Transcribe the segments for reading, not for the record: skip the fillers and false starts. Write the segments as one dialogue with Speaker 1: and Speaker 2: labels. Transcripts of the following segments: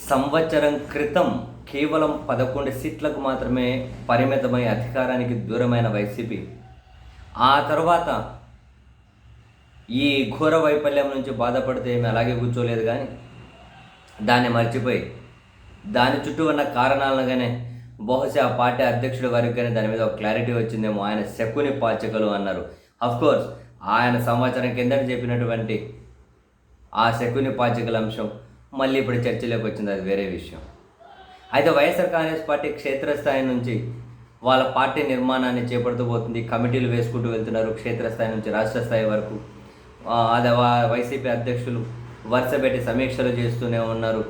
Speaker 1: సంవత్సరం క్రితం కేవలం 11 సీట్లకు మాత్రమే పరిమితమై అధికారానికి దూరమైన వైసీపీ ఆ తర్వాత ఈ ఘోర వైఫల్యం నుంచి బాధపడితే ఏమి అలాగే కూర్చోలేదు, కానీ దాన్ని మర్చిపోయి దాని చుట్టూ ఉన్న కారణాలనగానే బహుశా ఆ పార్టీ అధ్యక్షుడి వారికి కానీ దాని మీద ఒక క్లారిటీ వచ్చిందేమో. ఆయన శకుని పాచికలు అన్నారు. అఫ్కోర్స్ ఆయన సంవత్సరం కిందట చెప్పినటువంటి ఆ శకుని పాచికల అంశం మళ్ళీ ఇప్పుడు చర్చలోకి వచ్చింది, అది వేరే విషయం. అయితే వైఎస్ఆర్ కాంగ్రెస్ పార్టీ క్షేత్రస్థాయి నుంచి వాళ్ళ పార్టీ నిర్మాణాన్ని చేపడుతూ పోతుంది. కమిటీలు వేసుకుంటూ వెళ్తున్నారు క్షేత్రస్థాయి నుంచి రాష్ట్ర స్థాయి వరకు. అది వైసీపీ అధ్యక్షులు వరుస పెట్టి సమీక్షలు చేస్తూనే ఉన్నారు.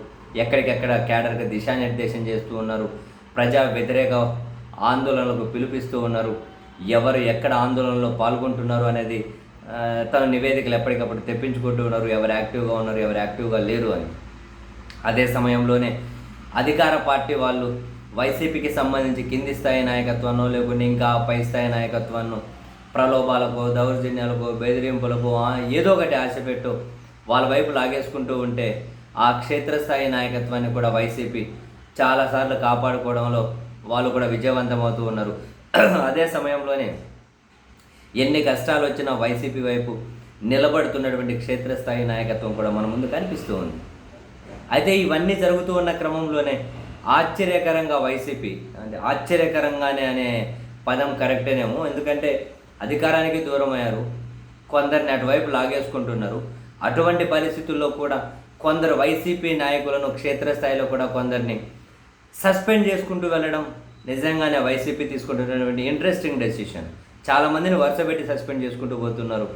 Speaker 1: ఎక్కడికెక్కడ క్యాడర్కి దిశానిర్దేశం చేస్తూ ఉన్నారు. ప్రజా వ్యతిరేక ఆందోళనలకు పిలుపిస్తూ ఉన్నారు. ఎవరు ఎక్కడ ఆందోళనలో పాల్గొంటున్నారు అనేది తన నివేదికలు ఎప్పటికప్పుడు తెప్పించుకుంటూ ఉన్నారు. ఎవరు యాక్టివ్గా ఉన్నారు, ఎవరు యాక్టివ్గా లేరు అని. అదే సమయంలోనే అధికార పార్టీ వాళ్ళు వైసీపీకి సంబంధించి కింది స్థాయి నాయకత్వాన్ని లేకుంటే ఇంకా పై స్థాయి నాయకత్వాన్ని ప్రలోభాలకు, దౌర్జన్యాలకు, బెదిరింపులకు ఏదో ఒకటి ఆశపెట్టు వాళ్ళ వైపు లాగేసుకుంటూ ఉంటే ఆ క్షేత్రస్థాయి నాయకత్వాన్ని కూడా వైసీపీ చాలాసార్లు కాపాడుకోవడంలో వాళ్ళు కూడా విజయవంతమవుతూ ఉన్నారు. అదే సమయంలోనే ఎన్ని కష్టాలు వచ్చినా వైసీపీ వైపు నిలబడుతున్నటువంటి క్షేత్రస్థాయి నాయకత్వం కూడా మన ముందు కనిపిస్తూ ఉంది. అయితే ఇవన్నీ జరుగుతూ ఉన్న క్రమంలోనే ఆశ్చర్యకరంగా వైసీపీ, అంటే ఆశ్చర్యకరంగానే అనే పదం కరెక్టేనేమో, ఎందుకంటే అధికారానికి దూరం అయ్యారు, కొందరిని అటువైపు లాగేసుకుంటున్నారు. అటువంటి పరిస్థితుల్లో కూడా కొందరు వైసీపీ నాయకులను క్షేత్రస్థాయిలో కూడా కొందరిని సస్పెండ్ చేసుకుంటూ వెళ్ళడం నిజంగానే వైసీపీ తీసుకుంటున్నటువంటి ఇంట్రెస్టింగ్ డెసిషన్. చాలామందిని వరుస పెట్టి సస్పెండ్ చేసుకుంటూ పోతున్నారు.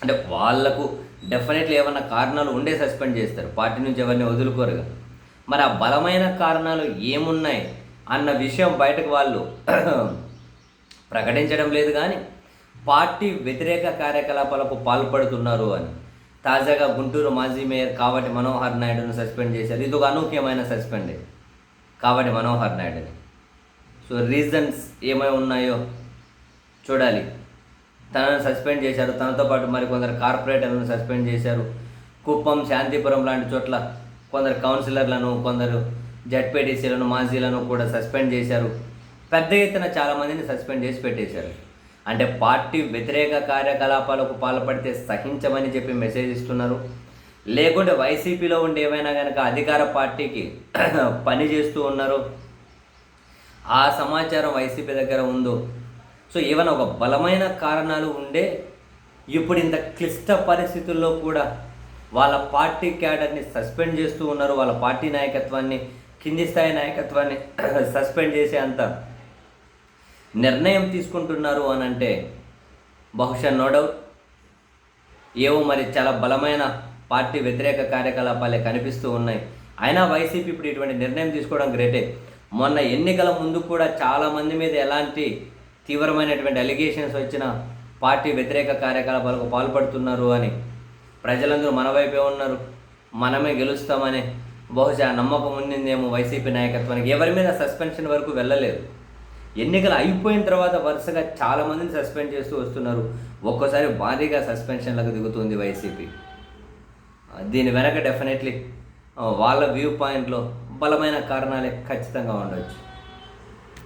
Speaker 1: అంటే వాళ్లకు డెఫినెట్లీ ఏమన్నా కారణాలు ఉండే సస్పెండ్ చేస్తారు, పార్టీ నుంచి ఎవరిని వదులుకోరుగా. మరి ఆ బలమైన కారణాలు ఏమున్నాయి అన్న విషయం బయటకు వాళ్ళు ప్రకటించడం లేదు, కానీ పార్టీ వ్యతిరేక కార్యకలాపాలకు పాల్పడుతున్నారు అని. తాజాగా గుంటూరు మాజీ మేయర్ కావటి మనోహర్ నాయుడును సస్పెండ్ చేశారు. ఇది ఒక అనూహ్యమైన సస్పెండే కావటి మనోహర్ నాయుడుని. సో రీజన్స్ ఏమై ఉన్నాయో చూడాలి. తనను సస్పెండ్ చేశారు, తనతో పాటు మరికొందరు కార్పొరేటర్లను సస్పెండ్ చేశారు. కుప్పం, శాంతిపురం లాంటి చోట్ల కొందరు కౌన్సిలర్లను, కొందరు జడ్పీటీసీలను, మాజీలను కూడా సస్పెండ్ చేశారు. పెద్ద ఎత్తున చాలామందిని సస్పెండ్ చేసి పెట్టేశారు. అంటే పార్టీ వ్యతిరేక కార్యకలాపాలకు పాల్పడితే సహించమని చెప్పి మెసేజ్ ఇస్తున్నారు. లేకుంటే వైసీపీలో ఉండి ఏమైనా కనుక అధికార పార్టీకి పని చేస్తూ ఉన్నారో ఆ సమాచారం వైసీపీ దగ్గర ఉందో. సో ఏమైనా ఒక బలమైన కారణాలు ఉండే ఇప్పుడు ఇంత క్లిష్ట పరిస్థితుల్లో కూడా వాళ్ళ పార్టీ క్యాడర్ని సస్పెండ్ చేస్తూ ఉన్నారు. వాళ్ళ పార్టీ నాయకత్వాన్ని, కింది స్థాయి నాయకత్వాన్ని సస్పెండ్ చేసే అంత నిర్ణయం తీసుకుంటున్నారు అని అంటే బహుశా నో డౌట్ ఏవో మరి చాలా బలమైన పార్టీ వ్యతిరేక కార్యకలాపాలే కనిపిస్తూ ఉన్నాయి. అయినా వైసీపీ ఇప్పుడు ఇటువంటి నిర్ణయం తీసుకోవడం గ్రేటే. మొన్న ఎన్నికల ముందు కూడా చాలామంది మీద ఎలాంటి తీవ్రమైనటువంటి అలిగేషన్స్ వచ్చినా పార్టీ వ్యతిరేక కార్యకలాపాలకు పాల్పడుతున్నారు అని ప్రజలందరూ మన వైపే ఉన్నారు, మనమే గెలుస్తామని బహుశా నమ్మకం ఉండిందేమో వైసీపీ నాయకత్వానికి. ఎవరి మీద సస్పెన్షన్ వరకు వెళ్ళలేదు. ఎన్నికలు అయిపోయిన తర్వాత వరుసగా చాలామందిని సస్పెండ్ చేస్తూ వస్తున్నారు. ఒక్కోసారి భారీగా సస్పెన్షన్లకు దిగుతుంది వైసీపీ. దీని వెనక డెఫినెట్లీ వాళ్ళ వ్యూ పాయింట్లో బలమైన కారణాలే ఖచ్చితంగా ఉండవచ్చు.